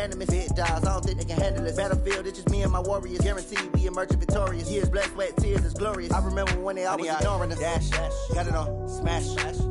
unanimous. Big dogs, I don't think they can handle us. Battlefield, it's just me and my warriors. Guaranteed we emerging victorious. Years, blood, sweat, tears, it's glorious. I remember when they always ignoring us. Dash, got it on, smash,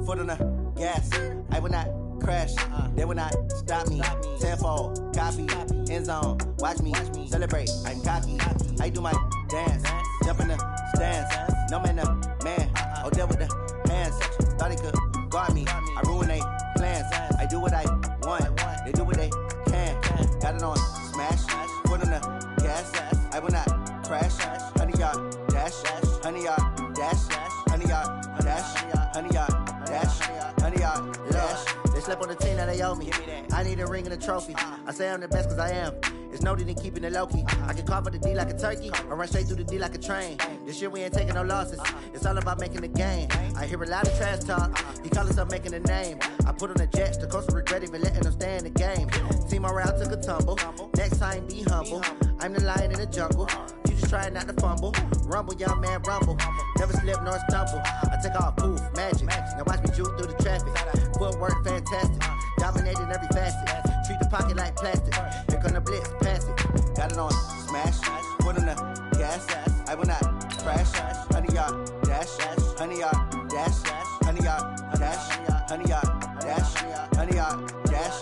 foot on the gas. I will not crash, they will not stop me. Tenfold, copy, end zone, watch me celebrate. I'm cocky, I do my dance, jump in the stands. No man, man, oh, there with the hands. Thought he could guard me, I ruin they plans. I do what I want, they do what they can. Got it on, smash, foot on the gas. I will not crash, 100-yard dash, 100-yard dash, 100-yard dash, 100-yard dash, 100-yard dash. They slept on the team that they owe me. I need a ring and a trophy. I say I'm the best cause I am. It's noted in keeping it low-key. I can carve up the D like a turkey or run straight through the D like a train. This year we ain't taking no losses. It's all about making the game. I hear a lot of trash talk. He call himself making a name. I put on the Jets. The coach will regret even letting them stay in the game. Team morale took a tumble. Next time be humble. I'm the lion in the jungle. You just try not to fumble. Rumble, young man, rumble. Never slip nor stumble. I take off, poof, magic. Now watch me juke through the traffic. Footwork fantastic. Dominating every facet. Treat the pocket like plastic. Here come the blitz, pass it. Got it on, smash. Foot on the gas. I will not crash. 100-yard dash. 100-yard dash. 100-yard dash. 100-yard dash. 100-yard dash.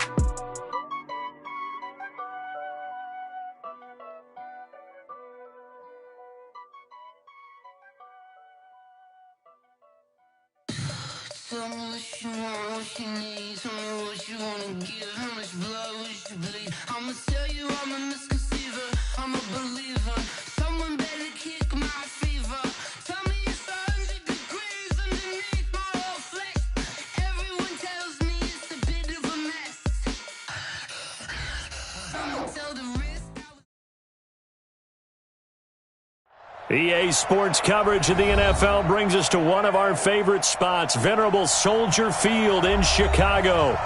Tell me what you want, what you need. Tell me what you wanna give. How much blood would you bleed? I'ma tell you I'm a misconceiver. I'm a believer. Someone better kick my fever. Tell me it's 100 degrees underneath my whole flesh. Everyone tells me it's a bit of a mess. I'ma tell the risk. EA Sports coverage of the NFL brings us to one of our favorite spots, venerable Soldier Field in Chicago.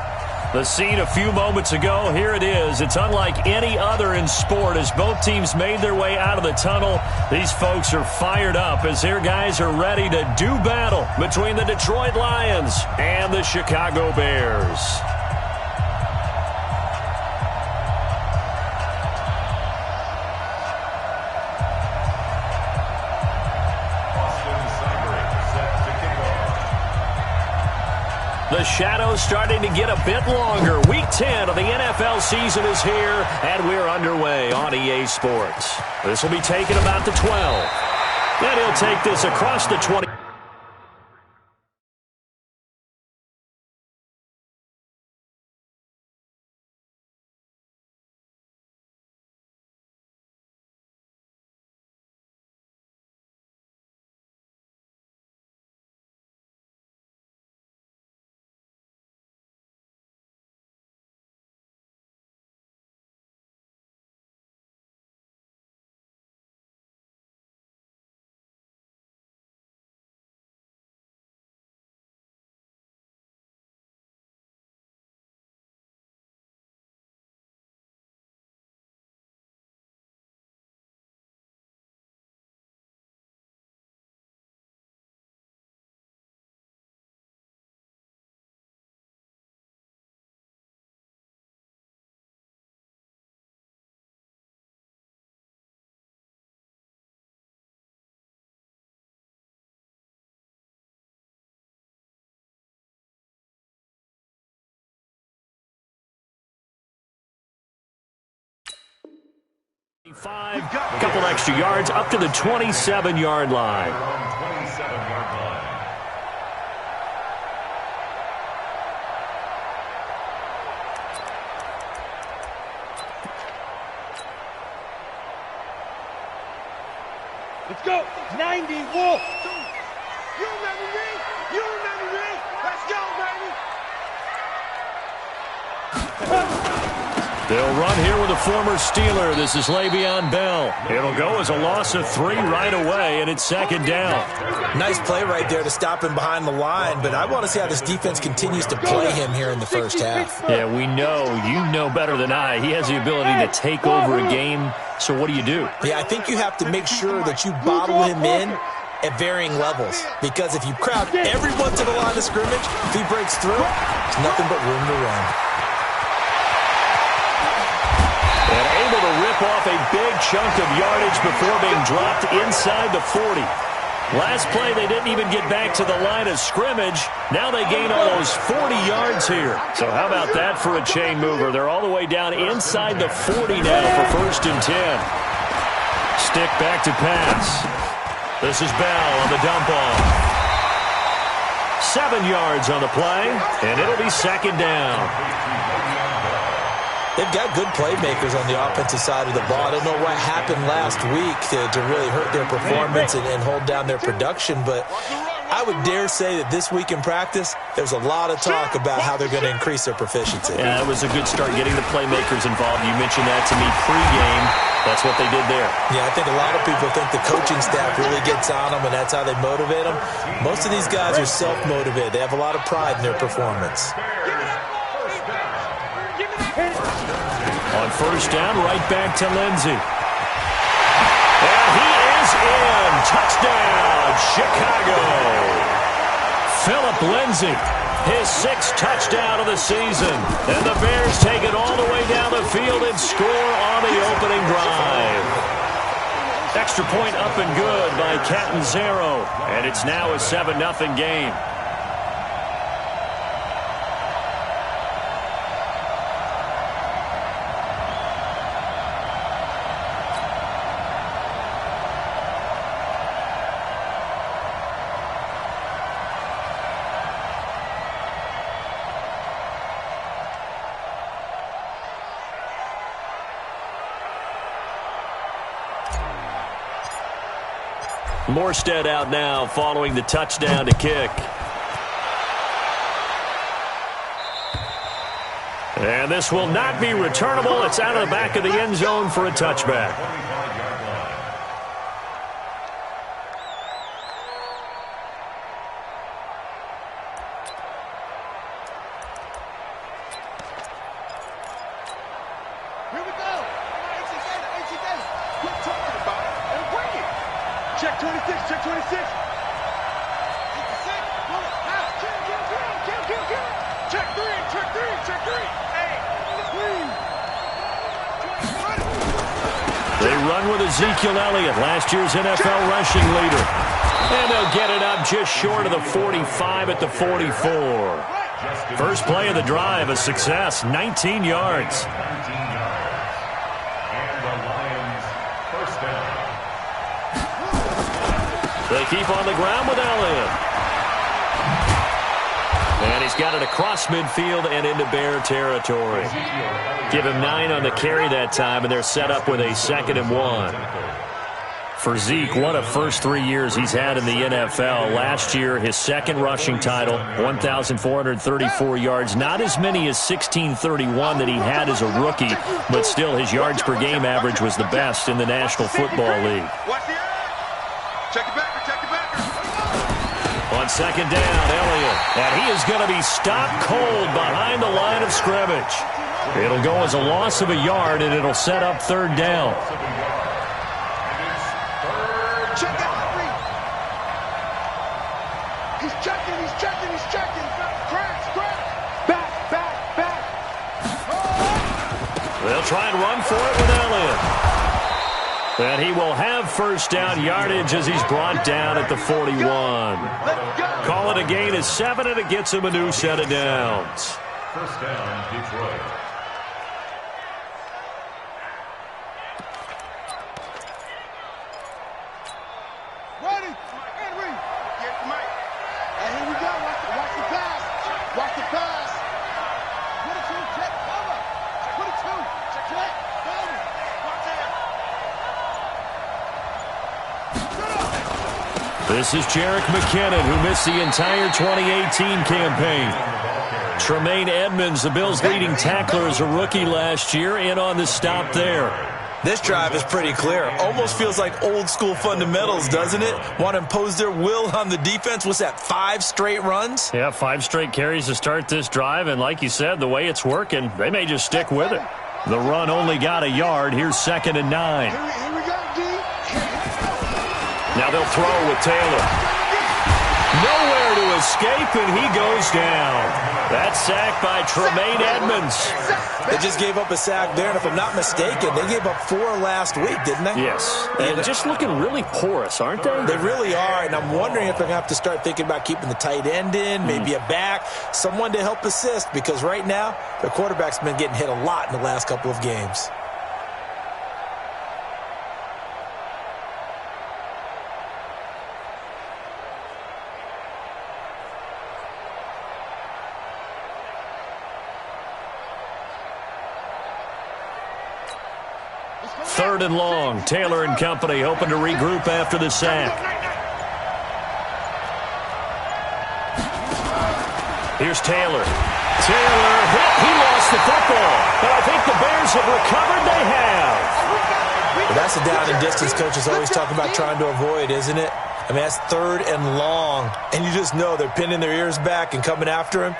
The scene a few moments ago, here it is. It's unlike any other in sport as both teams made their way out of the tunnel. These folks are fired up as their guys are ready to do battle between the Detroit Lions and the Chicago Bears. The shadows starting to get a bit longer. Week 10 of the NFL season is here, and we're underway on EA Sports. This will be taken about the 12. And he'll take this across the 20. A couple extra yards up to the 27-yard line. Let's go. 90 Wolf. You remember me? You remember me? Let's go, baby. They'll run here with a former Steeler. This is Le'Veon Bell. It'll go as a loss of 3 right away, and it's second down. Nice play right there to stop him behind the line, but I want to see how this defense continues to play him here in the first half. Yeah, we know. You know better than I. He has the ability to take over a game, so what do you do? Yeah, I think you have to make sure that you bottle him in at varying levels, because if you crowd everyone to the line of scrimmage, if he breaks through, there's nothing but room to run. off a big chunk of yardage before being dropped inside the 40. Last play, they didn't even get back to the line of scrimmage. Now they gain almost 40 yards here. So how about that for a chain mover? They're all the way down inside the 40 now for 1st and 10. Stick back to pass. This is Bell on the dump off. 7 yards on the play, and it'll be 2nd down. They've got good playmakers on the offensive side of the ball. I don't know what happened last week to really hurt their performance and hold down their production, but I would dare say that this week in practice, there's a lot of talk about how they're going to increase their proficiency. Yeah, that was a good start getting the playmakers involved. You mentioned that to me pregame. That's what they did there. Yeah, I think a lot of people think the coaching staff really gets on them, and that's how they motivate them. Most of these guys are self-motivated. They have a lot of pride in their performance. On 1st down, right back to Lindsey. And he is in. Touchdown, Chicago. Philip Lindsey, his 6th touchdown of the season. And the Bears take it all the way down the field and score on the opening drive. Extra point up and good by Catanzaro. And it's now a 7-0 game. Morstead out now following the touchdown to kick. And this will not be returnable. It's out of the back of the end zone for a touchback. Here we go. Quit talking about it and bring it. Check 26, check 26. 86, check 3, check 3, check 3. Hey, please. They run with Ezekiel Elliott, last year's NFL rushing leader. And they'll get it up just short of the 45 at the 44. First play of the drive, a success, 19 yards. They keep on the ground with Elliott. And he's got it across midfield and into Bear territory. Give him 9 on the carry that time, and they're set up with a 2nd and 1. For Zeke, what a first 3 years he's had in the NFL. Last year, his 2nd rushing title, 1,434 yards. Not as many as 1,631 that he had as a rookie, but still his yards per game average was the best in the National Football League. Check it back. On 2nd down, Elliott. And he is going to be stopped cold behind the line of scrimmage. It'll go as a loss of a yard, and it'll set up 3rd down. Check that. He's checking. Crash. Back. They'll try and run for it with Elliott. And he will have 1st down yardage as he's brought down at the 41. Call it a gain of 7, and it gets him a new set of downs. 1st down, Detroit. Ready? And read. Get the mic. And here we go. Watch the pass. Watch the pass. 22, check cover. 22, check cover. Watch out. This is Jerick McKinnon, who missed the entire 2018 campaign. Tremaine Edmonds, the Bills' leading tackler as a rookie last year, in on the stop there. This drive is pretty clear. Almost feels like old-school fundamentals, doesn't it? Want to impose their will on the defense. What's that, 5 straight runs? Yeah, 5 straight carries to start this drive, and like you said, the way it's working, they may just stick with it. The run only got a yard. Here's 2nd and 9. Here we go, D. Now they'll throw with Taylor. Nowhere to escape, and he goes down. That sack by Tremaine Edmonds. They just gave up a sack there, and if I'm not mistaken, they gave up 4 last week, didn't they? Yes, and just looking really porous, aren't they? They really are, and I'm wondering if they're going to have to start thinking about keeping the tight end in, maybe a back, someone to help assist, because right now, their quarterback's been getting hit a lot in the last couple of games. Third and long. Taylor and company hoping to regroup after the sack. Here's Taylor. Taylor hit. He lost the football. But I think the Bears have recovered. They have. Well, that's the down and distance coaches always talk about trying to avoid, isn't it? I mean, that's third and long. And you just know they're pinning their ears back and coming after him.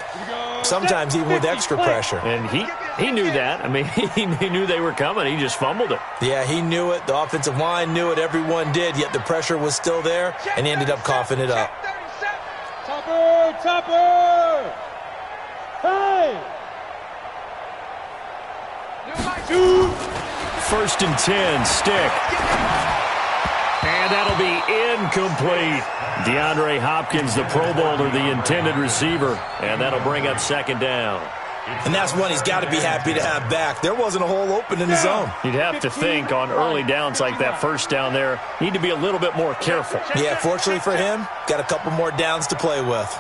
Sometimes even with extra pressure. And he knew that. I mean, he knew they were coming. He just fumbled it. Yeah, he knew it. The offensive line knew it. Everyone did. Yet the pressure was still there, and he ended up coughing it up. Topper! Hey! First and 10, stick. And that'll be incomplete. DeAndre Hopkins, the Pro Bowler, the intended receiver. And that'll bring up second down. And that's one he's got to be happy to have back. There wasn't a hole open in the zone. You'd have to think on early downs like that first down there, need to be a little bit more careful. Yeah, fortunately for him, got a couple more downs to play with.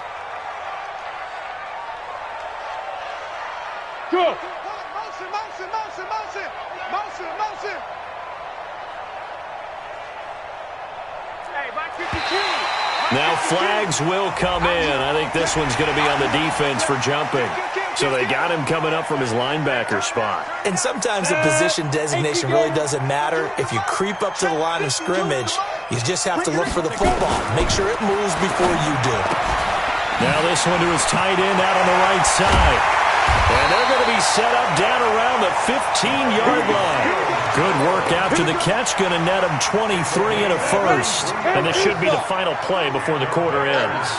Go! Motion! Now flags will come in. I think this one's going to be on the defense for jumping. So they got him coming up from his linebacker spot. And sometimes the position designation really doesn't matter. If you creep up to the line of scrimmage, you just have to look for the football. Make sure it moves before you do. Now this one to his tight end out on the right side. And they're going to be set up down around the 15-yard line. Good work after the catch. Going to net him 23 and a first. And this should be the final play before the quarter ends.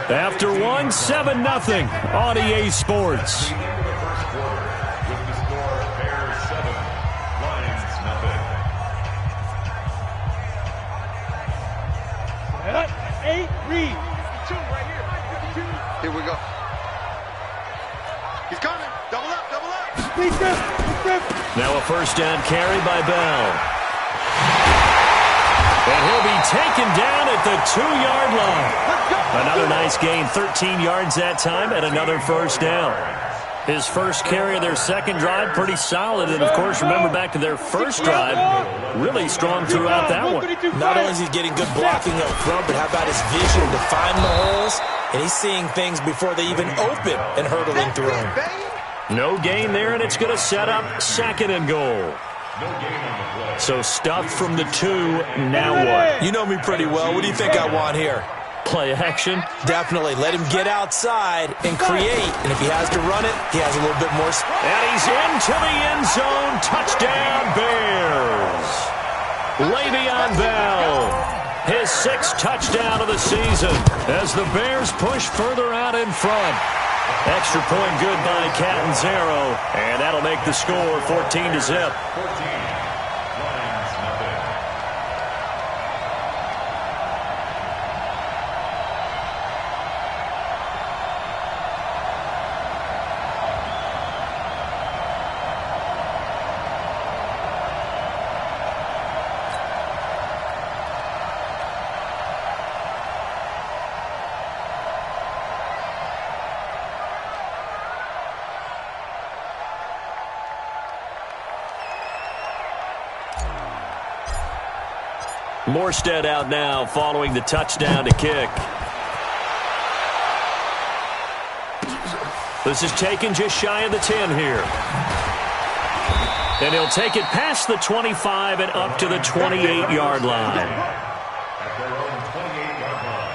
After one, 7-0 on EA Sports. 8, read. 2 right here. Here we go. He's coming. Double up. Now a first down carry by Bell. And he'll be taken down at the 2-yard line. Another nice gain, 13 yards that time, and another first down. His first carry of their second drive, pretty solid. And, of course, remember back to their first drive, really strong throughout that one. Not only is he getting good blocking up front, but how about his vision to find the holes? And he's seeing things before they even open and hurdling through them. No gain there, and it's going to set up second and goal. So stuffed from the 2, now what? You know me pretty well. What do you think I want here? Play action? Definitely. Let him get outside and create. And if he has to run it, he has a little bit more space. And he's into the end zone. Touchdown, Bears. Le'Veon Bell, his 6th touchdown of the season as the Bears push further out in front. Extra point good by Catanzaro, and that'll make the score 14-0. Morstead out now following the touchdown to kick. This is taken just shy of the 10 here. And he'll take it past the 25 and up to the 28-yard line. At their own 28-yard line.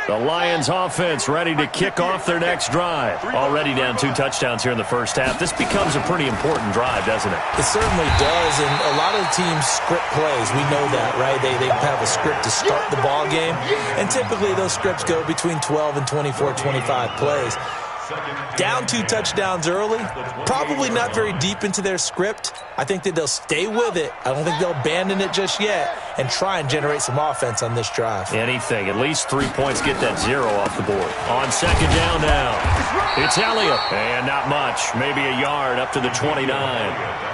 The Lions offense ready to kick off their next drive. Already down 2 touchdowns here in the first half. This becomes a pretty important drive, doesn't it? It certainly does, and a lot of the teams script plays. We know that, right? They have a script to start the ball game, and typically those scripts go between 12 and 24, 25 plays. Down 2 touchdowns early, probably not very deep into their script. I think that they'll stay with it. I don't think they'll abandon it just yet and try and generate some offense on this drive. Anything. At least 3 points, get that 0 off the board. On second down now, it's Elliott. And not much. Maybe a yard up to the 29.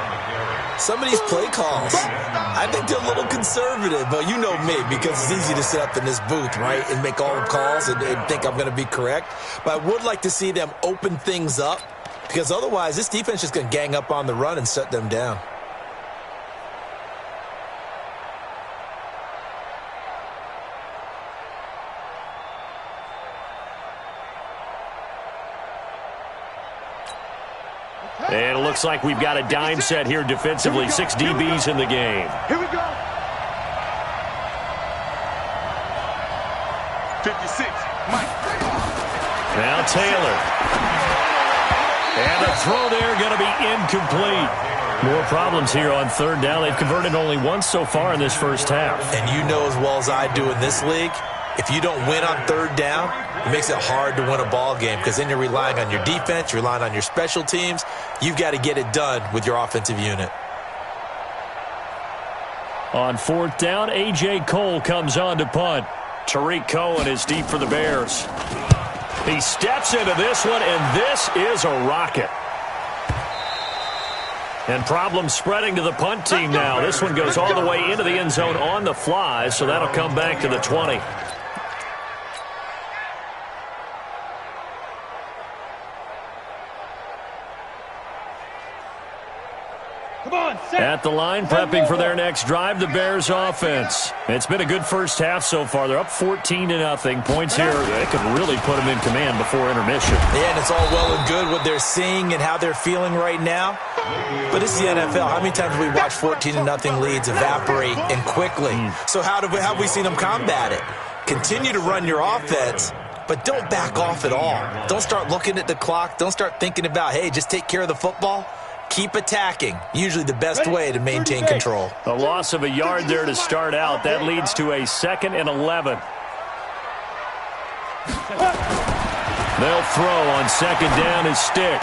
Some of these play calls, I think they're a little conservative, but you know me, because it's easy to sit up in this booth, right, and make all the calls and think I'm going to be correct. But I would like to see them open things up, because otherwise this defense is just going to gang up on the run and shut them down. And it looks like we've got a dime set here defensively. 6 DBs in the game. Here we go. 56. Mike. Now Taylor. And a throw there going to be incomplete. More problems here on third down. They've converted only once so far in this first half. And you know as well as I do in this league, if you don't win on third down, it makes it hard to win a ball game, because then you're relying on your defense, you're relying on your special teams. You've got to get it done with your offensive unit. On fourth down, A.J. Cole comes on to punt. Tariq Cohen is deep for the Bears. He steps into this one, and this is a rocket. And problems spreading to the punt team now. This one goes all the way into the end zone on the fly, so that'll come back to the 20. At the line, prepping for their next drive, the Bears offense. It's been a good first half so far. They're up 14-0. Points here, they could really put them in command before intermission. Yeah, and it's all well and good what they're seeing and how they're feeling right now. But it's the NFL. How many times have we watched 14-0 leads evaporate and quickly? So how have we seen them combat it? Continue to run your offense, but don't back off at all. Don't start looking at the clock. Don't start thinking about, hey, just take care of the football. Keep attacking. Usually the best way to maintain control. A loss of a yard there to start out. That leads to a 2nd and 11. They'll throw on second down his stick.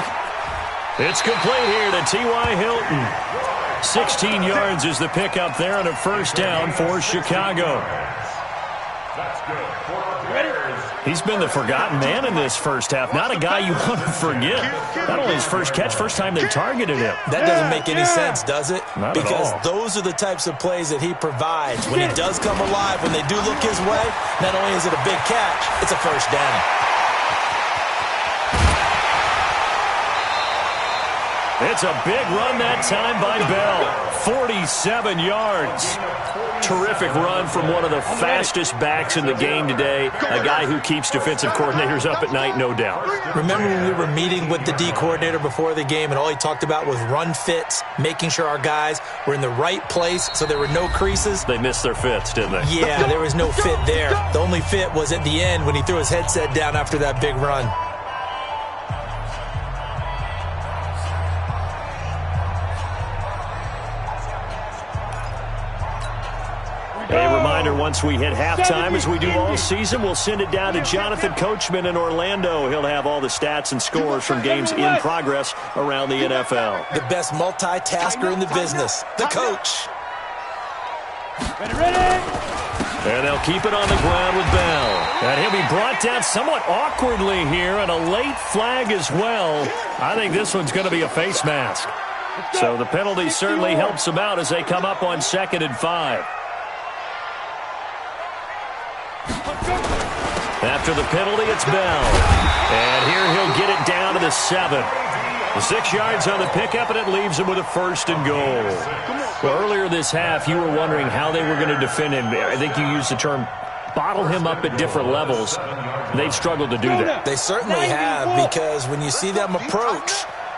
It's complete here to T.Y. Hilton. 16 yards is the pickup there on a first down for Chicago. That's good for the Bears. He's been the forgotten man in this first half. Not a guy you want to forget. Not only his first catch, first time they targeted him. That doesn't make any sense, does it? Not because at all. Those are the types of plays that he provides. When he does come alive, when they do look his way, not only is it a big catch, it's a first down. It's a big run that time by Bell. 47 yards. Terrific run from one of the fastest backs in the game today. A guy who keeps defensive coordinators up at night, no doubt. Remember when we were meeting with the D coordinator before the game and all he talked about was run fits, making sure our guys were in the right place so there were no creases? They missed their fits, didn't they? Yeah, there was no fit there. The only fit was at the end when he threw his headset down after that big run. A reminder, once we hit halftime, as we do all season, we'll send it down to Jonathan Coachman in Orlando. He'll have all the stats and scores from games in progress around the NFL. The best multitasker in the business, the coach. And they'll keep it on the ground with Bell. And he'll be brought down somewhat awkwardly here, and a late flag as well. I think this one's going to be a face mask. So the penalty certainly helps them out as they come up on 2nd and 5. After the penalty, it's Bell. And here he'll get it down to the 7. 6 yards on the pickup, and it leaves him with a 1st and goal. Well, earlier this half, you were wondering how they were going to defend him. I think you used the term bottle him up at different levels. They've struggled to do that. They certainly have, because when you see them approach,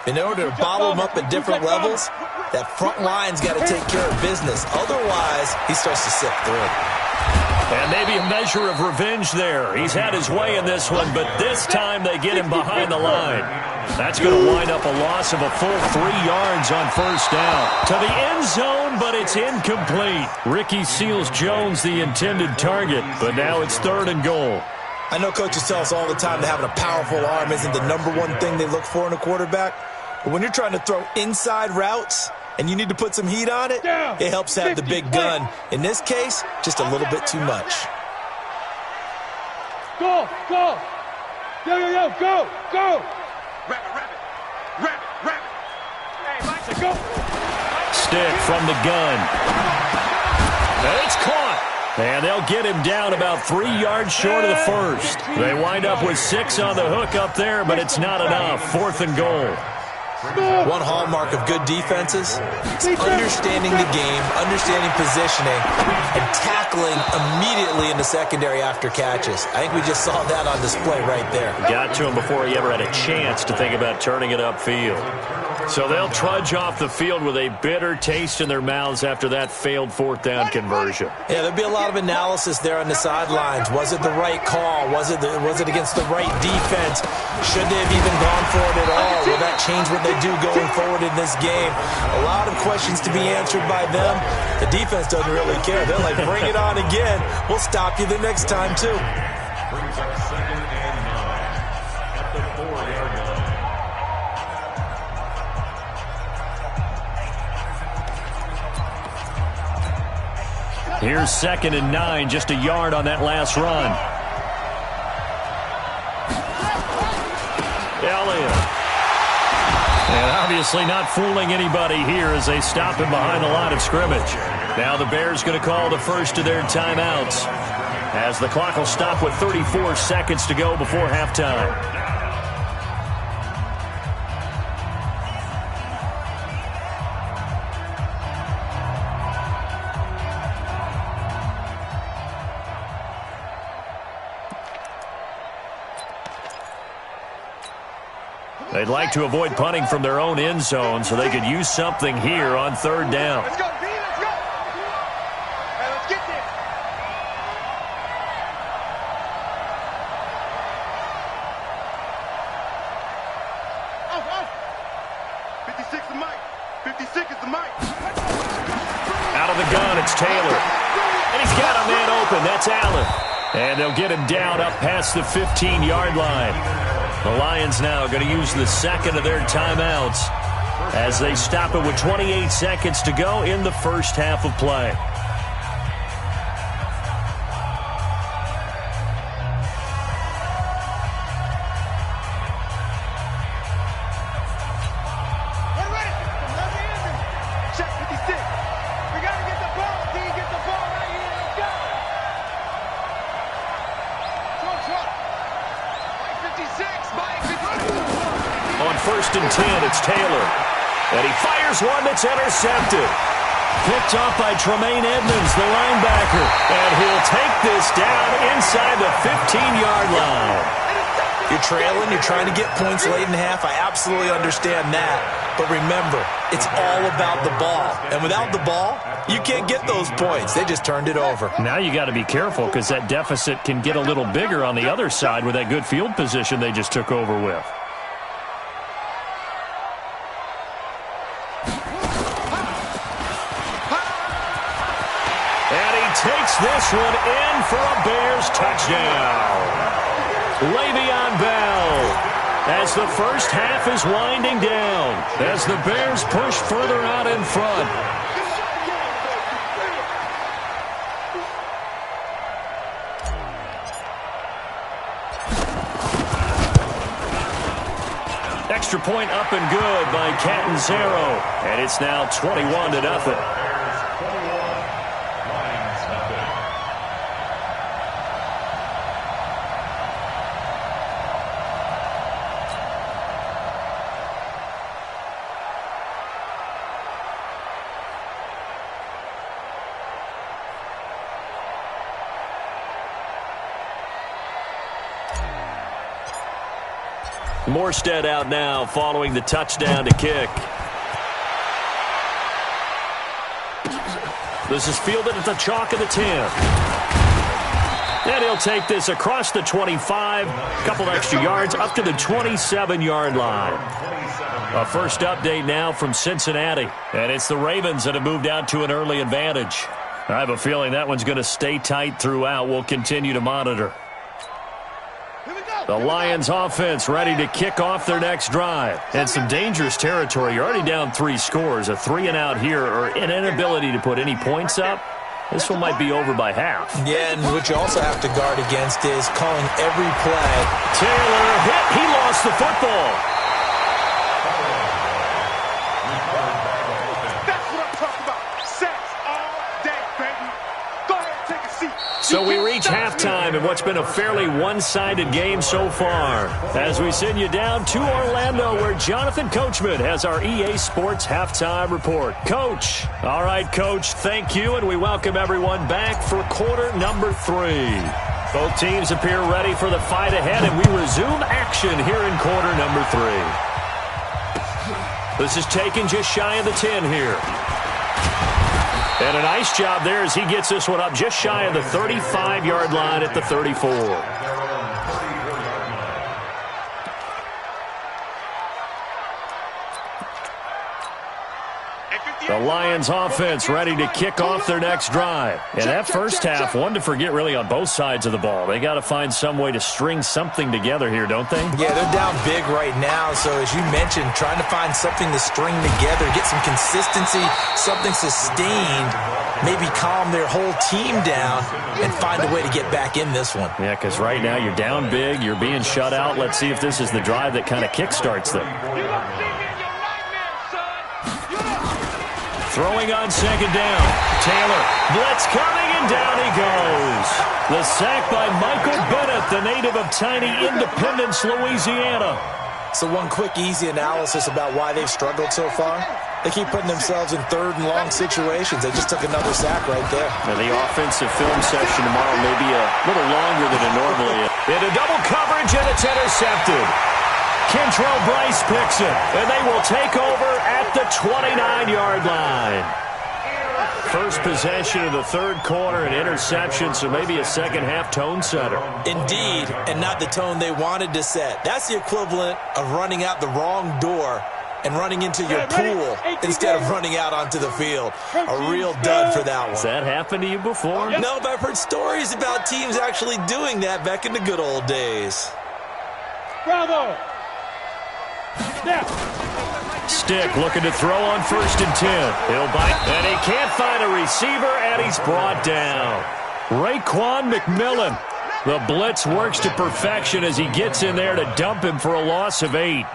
in order to bottle him up at different levels, that front line's got to take care of business. Otherwise, he starts to sift through. And maybe a measure of revenge there. He's had his way in this one, but this time they get him behind the line. That's going to wind up a loss of a full 3 yards on first down. To the end zone, but it's incomplete. Ricky Seals-Jones, the intended target, but now it's 3rd and goal. I know coaches tell us all the time that having a powerful arm isn't the #1 thing they look for in a quarterback. But when you're trying to throw inside routes and you need to put some heat on it, it helps have the big gun. In this case, just a little bit too much. Go, go. Yo, go, go. Rabbit. Hey, Mike, Go. Stick from the gun. It's caught. And they'll get him down about 3 yards short of the first. They wind up with 6 on the hook up there, but it's not enough. 4th and goal. One hallmark of good defenses is understanding the game, understanding positioning, and tackling immediately in the secondary after catches. I think we just saw that on display right there. Got to him before he ever had a chance to think about turning it upfield. So they'll trudge off the field with a bitter taste in their mouths after that failed 4th down conversion. Yeah, there'll be a lot of analysis there on the sidelines. Was it the right call? Was it against the right defense? Should they have even gone for it at all? Will that change what they do going forward in this game? A lot of questions to be answered by them. The defense doesn't really care. They're like, bring it on again. We'll stop you the next time, too. brings up 2nd and 9 at the 4-yard line. Here's 2nd and 9, just a yard on that last run. Elliott. And obviously not fooling anybody here as they stop him behind the line of scrimmage. Now the Bears going to call the first of their timeouts, as the clock will stop with 34 seconds to go before halftime. They'd like to avoid punting from their own end zone so they could use something here on 3rd down. Let's go, B, let's go. Hey, let's get there. Oh. 56 is Mike. 56 is the Mike. Out of the gun, it's Taylor. And he's got a man open. That's Allen. And they'll get him down up past the 15-yard line. The Lions now going to use the second of their timeouts as they stop it with 28 seconds to go in the first half of play. We're ready. Check 56. We got to get the ball. D, get the ball right here. Let's go. Truck. Mike 56. Mike 56. On 1st and 10, it's Taylor. And he fires one that's intercepted. Picked off by Tremaine Edmonds, the linebacker. And he'll take this down inside the 15-yard line. You're trailing, you're trying to get points late in the half. I absolutely understand that. But remember, it's all about the ball. And without the ball, you can't get those points. They just turned it over. Now you got to be careful because that deficit can get a little bigger on the other side with that good field position they just took over with. And he takes this one in for a Bears touchdown. Le'Veon Bell, as the first half is winding down, as the Bears push further out in front. Extra point up and good by Catanzaro, and it's now 21-0. Morstead out now following the touchdown to kick. This is fielded at the chalk of the 10. And he'll take this across the 25, a couple extra yards, up to the 27-yard line. A first update now from Cincinnati. And it's the Ravens that have moved out to an early advantage. I have a feeling that one's going to stay tight throughout. We'll continue to monitor. The Lions offense ready to kick off their next drive. And some dangerous territory. You're already down 3 scores. A 3-and-out here or an inability to put any points up. This one might be over by half. Yeah, and what you also have to guard against is calling every play. Taylor hit. He lost the football. That's what I'm talking about. Sacks all day, baby. Go ahead and take a seat. So we reach halftime in what's been a fairly one-sided game so far. As we send you down to Orlando, where Jonathan Coachman has our EA Sports Halftime Report. Coach. All right, Coach, thank you, and we welcome everyone back for quarter number 3. Both teams appear ready for the fight ahead, and we resume action here in quarter number 3. This is taken just shy of the 10 here. And a nice job there as he gets this one up just shy of the 35-yard line at the 34. The Lions offense ready to kick off their next drive. And that first half, one to forget really on both sides of the ball. They got to find some way to string something together here, don't they? Yeah, they're down big right now. So as you mentioned, trying to find something to string together, get some consistency, something sustained, maybe calm their whole team down and find a way to get back in this one. Yeah, because right now you're down big, you're being shut out. Let's see if this is the drive that kind of kickstarts them. Throwing on second down. Taylor, blitz coming, and down he goes. The sack by Michael Bennett, the native of tiny Independence, Louisiana. So one quick, easy analysis about why they've struggled so far. They keep putting themselves in third and long situations. They just took another sack right there. Now the offensive film session tomorrow may be a little longer than it normally is. Into double coverage, and it's intercepted. Kentrell Bryce picks it, and they will take over at the 29-yard line. First possession of the third quarter, an interception, so maybe a second-half tone setter. Indeed, and not the tone they wanted to set. That's the equivalent of running out the wrong door and running into your pool instead of running out onto the field. A real dud for that one. Has that happened to you before? No, but I've heard stories about teams actually doing that back in the good old days. Bravo! Stick looking to throw on 1st and 10. He'll bite, and he can't find a receiver, and he's brought down. Raekwon McMillan. The blitz works to perfection as he gets in there to dump him for a loss of 8.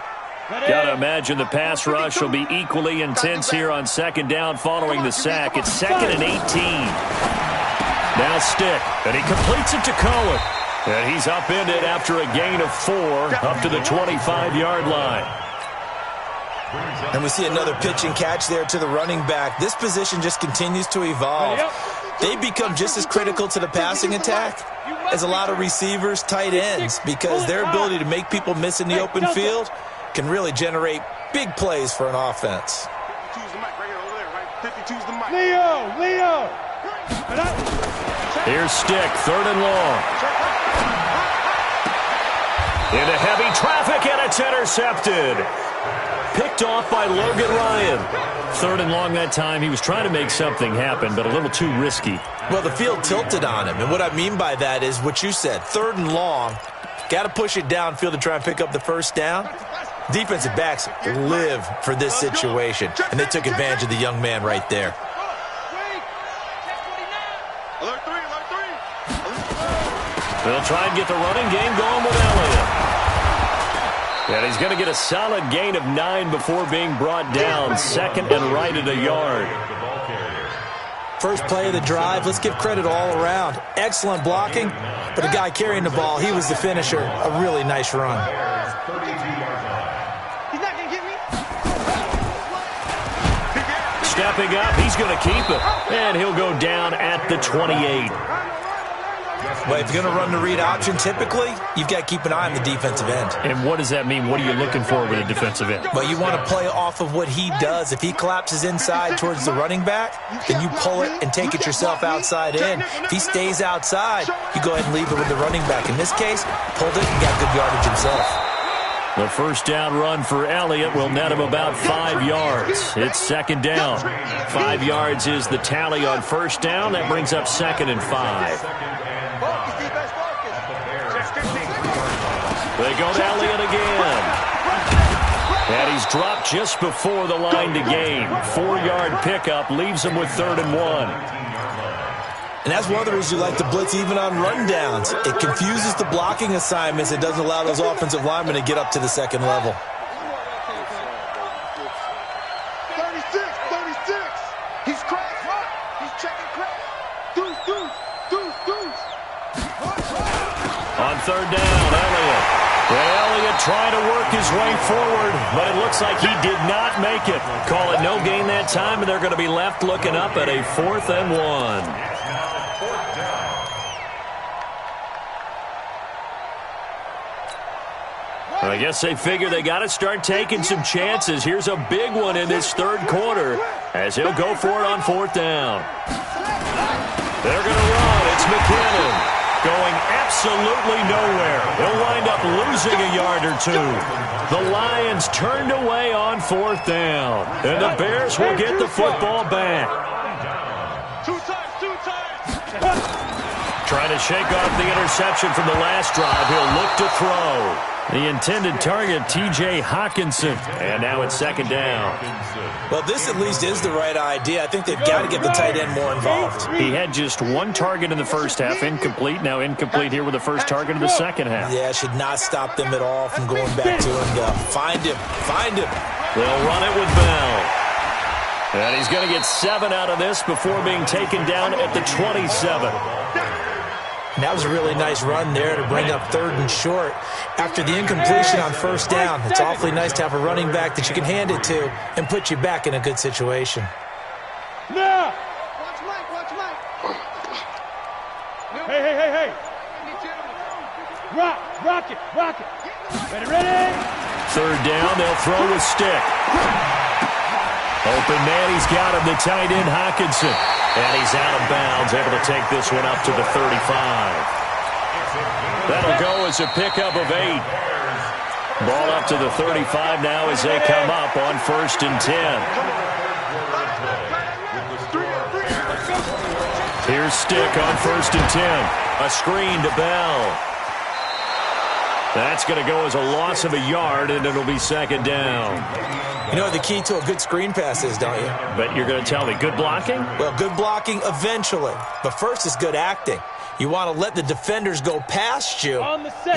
Got to imagine the pass rush will be equally intense here on second down following the sack. It's 2nd and 18. Now Stick, and he completes it to Cohen. And he's upended after a gain of 4 up to the 25-yard line. And we see another pitch and catch there to the running back. This position just continues to evolve. They become just as critical to the passing attack as a lot of receivers, tight ends, because their ability to make people miss in the open field can really generate big plays for an offense. 52's the mic right here over there, right? 52's the mic. Leo! Here's Stick, 3rd and long. Into heavy traffic, and it's intercepted. Picked off by Logan Ryan. 3rd and long that time. He was trying to make something happen, but a little too risky. Well, the field tilted on him, and what I mean by that is what you said. 3rd and long. Got to push it downfield to try and pick up the first down. Defensive backs live for this situation, and they took advantage of the young man right there. Alert 3. They'll try and get the running game going with Elliott. And he's going to get a solid gain of 9 before being brought down. 2nd and right at a yard. First play of the drive, let's give credit all around. Excellent blocking, but the guy carrying the ball, he was the finisher. A really nice run. He's not going to get me. Stepping up, he's going to keep it. And he'll go down at the 28. Well, if you're going to run the read option, typically, you've got to keep an eye on the defensive end. And what does that mean? What are you looking for with a defensive end? Well, you want to play off of what he does. If he collapses inside towards the running back, then you pull it and take it yourself outside in. If he stays outside, you go ahead and leave it with the running back. In this case, pulled it and got good yardage himself. The first down run for Elliott will net him about 5 yards. It's second down. 5 yards is the tally on first down. That brings up 2nd and 5. They go to Elliott again. And he's dropped just before the line to gain. 4-yard pickup leaves him with 3rd and 1. And that's one of the reasons you like to blitz even on rundowns. It confuses the blocking assignments. It doesn't allow those offensive linemen to get up to the second level. 36. He's cracked. He's checking crack. Deuce. On third down, Elliott. Elliott trying to work his way forward, but it looks like he did not make it. Call it no gain that time, and they're going to be left looking up at a 4th and 1. I guess they figure they got to start taking some chances. Here's a big one in this third quarter as he'll go for it on 4th down. They're going to run. It's McKinnon going absolutely nowhere. He'll wind up losing a yard or 2. The Lions turned away on 4th down, and the Bears will get the football back. Two times. Trying to shake off the interception from the last drive. He'll look to throw. The intended target, T.J. Hawkinson. And now it's 2nd down. Well, this at least is the right idea. I think they've got to get the tight end more involved. He had just 1 target in the first half, incomplete. Now incomplete here with the first target in the second half. Yeah, should not stop them at all from going back to him. Find him. They'll run it with Bell. And he's going to get 7 out of this before being taken down at the 27. And that was a really nice run there to bring up 3rd and short. After the incompletion on first down, it's awfully nice to have a running back that you can hand it to and put you back in a good situation. Now! Watch Mike. Hey. Rock it. Ready? 3rd down, they'll throw with stick. Open man, he's got him, the tight end Hawkinson. And he's out of bounds, able to take this one up to the 35. That'll go as a pickup of 8. Ball up to the 35 now as they come up on 1st and 10. Here's Stick on 1st and 10. A screen to Bell. That's going to go as a loss of a yard, and it'll be 2nd down. You know what the key to a good screen pass is, don't you? But you're going to tell me, good blocking? Well, good blocking eventually. But first is good acting. You want to let the defenders go past you,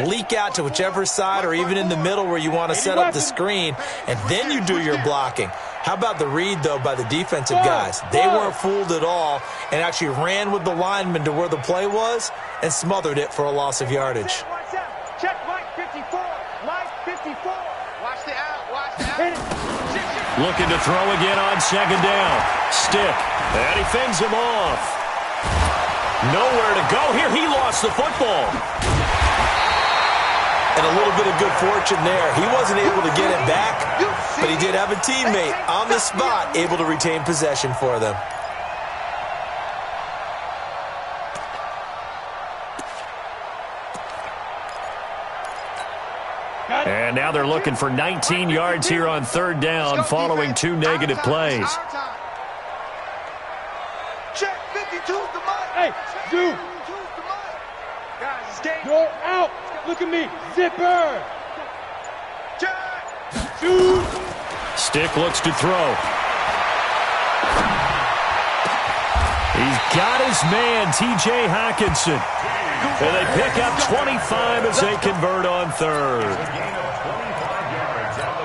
leak out to whichever side or even in the middle where you want to set up the screen, and then you do your blocking. How about the read, though, by the defensive guys? They weren't fooled at all and actually ran with the lineman to where the play was and smothered it for a loss of yardage. Check Mike 54. Watch the out. Looking to throw again on 2nd down. Stick. And he fends him off. Nowhere to go here. He lost the football. And a little bit of good fortune there. He wasn't able to get it back, but he did have a teammate on the spot able to retain possession for them. And now they're looking for 19 yards here on 3rd down following 2 negative plays. Check 52's the mic. Hey, dude. Guys, it's game. You're out. Look at me. Zipper. Check. Shoot. Stick looks to throw. He's got his man, T.J. Hawkinson. And they pick up 25 as they convert on 3rd.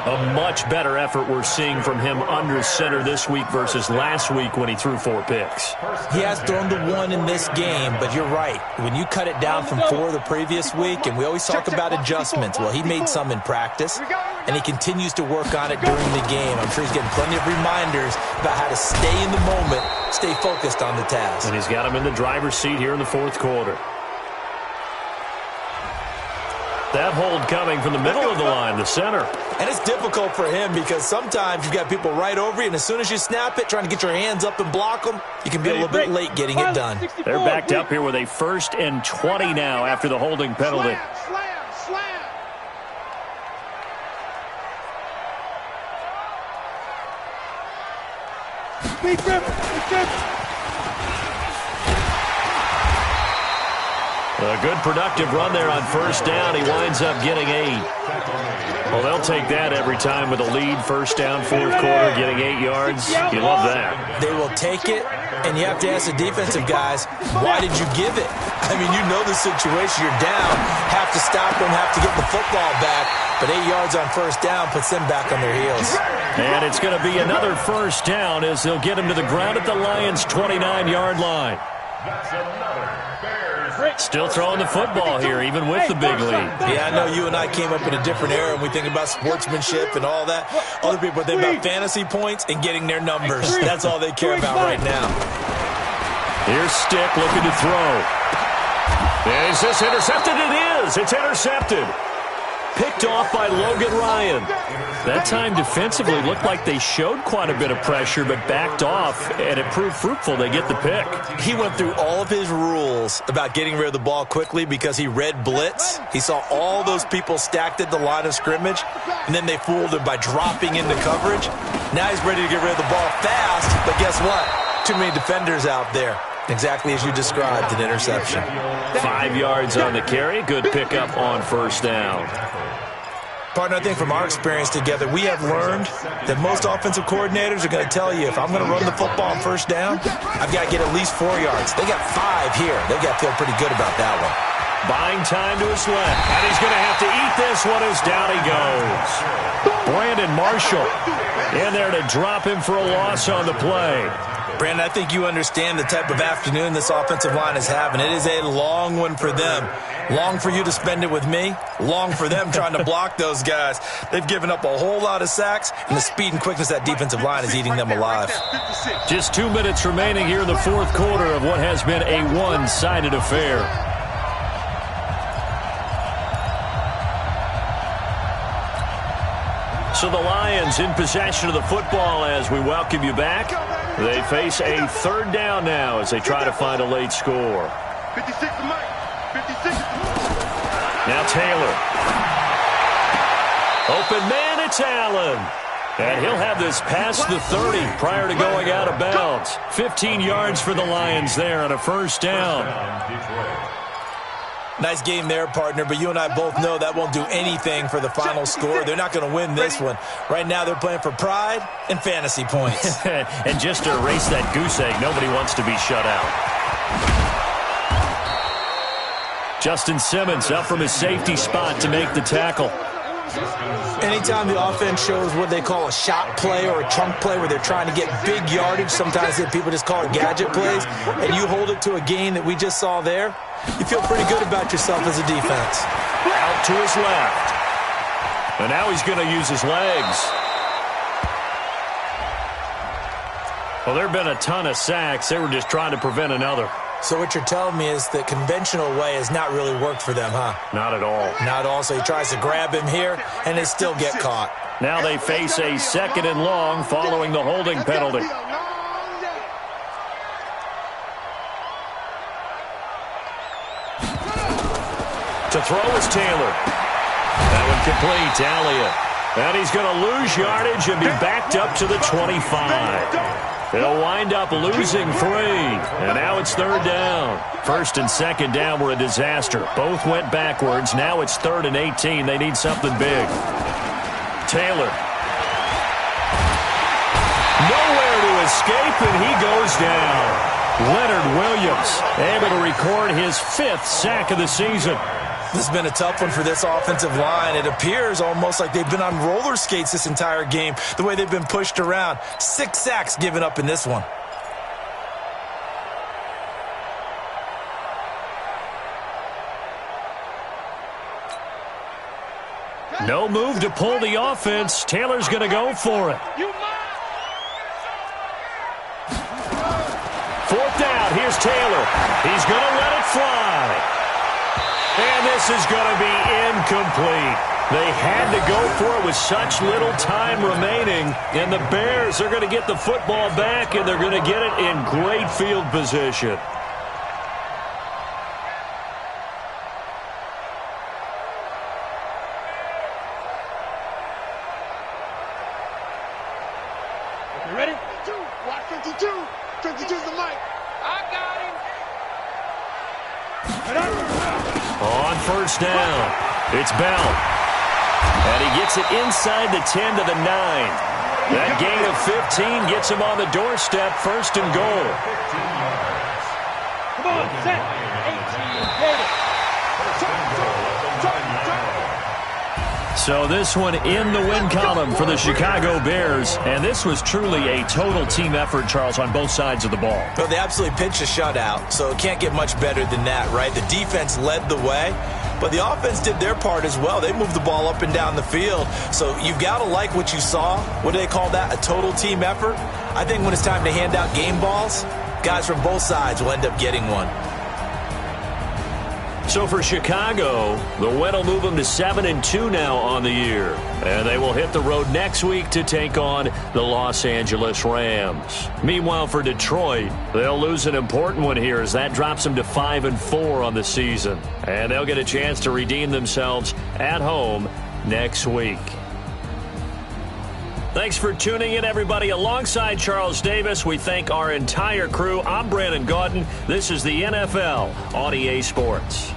A much better effort we're seeing from him under center this week versus last week when he threw 4 picks. He has thrown the 1 in this game, but you're right. When you cut it down from 4 the previous week, and we always talk about adjustments, well, he made some in practice, and he continues to work on it during the game. I'm sure he's getting plenty of reminders about how to stay in the moment, stay focused on the task. And he's got him in the driver's seat here in the 4th quarter. That hold coming from the middle of the line, the center. And it's difficult for him because sometimes you've got people right over you, and as soon as you snap it, trying to get your hands up and block them, you can be a little bit late getting it done. They're backed up here with a 1st and 20 now after the holding penalty. Slam. Be grip. A good productive run there on 1st down. He winds up getting 8. Well, they'll take that every time with a lead. 1st down, 4th quarter, getting 8 yards. You love that. They will take it, and you have to ask the defensive guys, why did you give it? I mean, you know the situation. You're down, have to stop them, have to get the football back, but 8 yards on 1st down puts them back on their heels. And it's going to be another 1st down as they'll get him to the ground at the Lions' 29-yard line. That's another Still throwing the football here, even with the big lead. Yeah, I know you and I came up in a different era, and we think about sportsmanship and all that. Other people think about fantasy points and getting their numbers. That's all they care about right now. Here's Stick looking to throw. Is this intercepted? It is. It's intercepted. Picked off by Logan Ryan. That time defensively looked like they showed quite a bit of pressure but backed off, and it proved fruitful. They get the pick. He went through all of his rules about getting rid of the ball quickly because he read blitz. He saw all those people stacked at the line of scrimmage, and then they fooled him by dropping into coverage. Now he's ready to get rid of the ball fast, but guess what? Too many defenders out there. Exactly as you described, an interception. 5 yards on the carry. Good pickup on 1st down. Partner, I think from our experience together, we have learned that most offensive coordinators are going to tell you, if I'm going to run the football on 1st down, I've got to get at least 4 yards. They got 5 here. They've got to feel pretty good about that one. Buying time to his left, and he's going to have to eat this one as down he goes. Brandon Marshall in there to drop him for a loss on the play. Brandon, I think you understand the type of afternoon this offensive line is having. It is a long one for them. Long for you to spend it with me. Long for them trying to block those guys. They've given up a whole lot of sacks, and the speed and quickness of that defensive line is eating them alive. Just 2 minutes remaining here in the 4th quarter of what has been a one-sided affair. So the Lions in possession of the football as we welcome you back. They face a 3rd down now as they try to find a late score. 56 to Mike. 56. Now Taylor. Open man, it's Allen. And he'll have this past the 30 prior to going out of bounds. 15 yards for the Lions there on a 1st down. Nice game there, partner, but you and I both know that won't do anything for the final score. They're not going to win this one. Right now they're playing for pride and fantasy points. And just to erase that goose egg, nobody wants to be shut out. Justin Simmons up from his safety spot to make the tackle. Anytime the offense shows what they call a shot play or a chunk play where they're trying to get big yardage, sometimes people just call it gadget plays, and you hold it to a gain that we just saw there, you feel pretty good about yourself as a defense. Out to his left. And now he's going to use his legs. Well, there have been a ton of sacks. They were just trying to prevent another. So what you're telling me is the conventional way has not really worked for them, huh? Not at all. Not at all. So he tries to grab him here, and they still get caught. Now they face a 2nd and long following the holding penalty. To throw is Taylor. That one complete to Elliott. And he's going to lose yardage and be backed up to the 25. They'll wind up losing 3. And now it's 3rd down. 1st and 2nd down were a disaster. Both went backwards. Now it's 3rd and 18. They need something big. Taylor. Nowhere to escape, and he goes down. Leonard Williams able to record his 5th sack of the season. This has been a tough one for this offensive line. It appears almost like they've been on roller skates this entire game, the way they've been pushed around. 6 sacks given up in this one. No move to pull the offense. Taylor's going to go for it. 4th down. Here's Taylor. He's going to let it fly. And this is going to be incomplete. They had to go for it with such little time remaining, and the Bears are going to get the football back, and they're going to get it in great field position. You ready? Watch 52. 52's the mic. I got him. On first down, it's Bell. And he gets it inside the 10 to the 9. That gain of 15 gets him on the doorstep, first and goal. Come on, set. 18, get it. So this one in the win column for the Chicago Bears. And this was truly a total team effort, Charles, on both sides of the ball. Well, they absolutely pinched a shutout, so it can't get much better than that, right? The defense led the way, but the offense did their part as well. They moved the ball up and down the field. So you've got to like what you saw. What do they call that? A total team effort? I think when it's time to hand out game balls, guys from both sides will end up getting one. So for Chicago, the win will move them to 7-2 now on the year. And they will hit the road next week to take on the Los Angeles Rams. Meanwhile, for Detroit, they'll lose an important one here as that drops them to 5-4 on the season. And they'll get a chance to redeem themselves at home next week. Thanks for tuning in, everybody. Alongside Charles Davis, we thank our entire crew. I'm Brandon Gaudin. This is the NFL on EA Sports.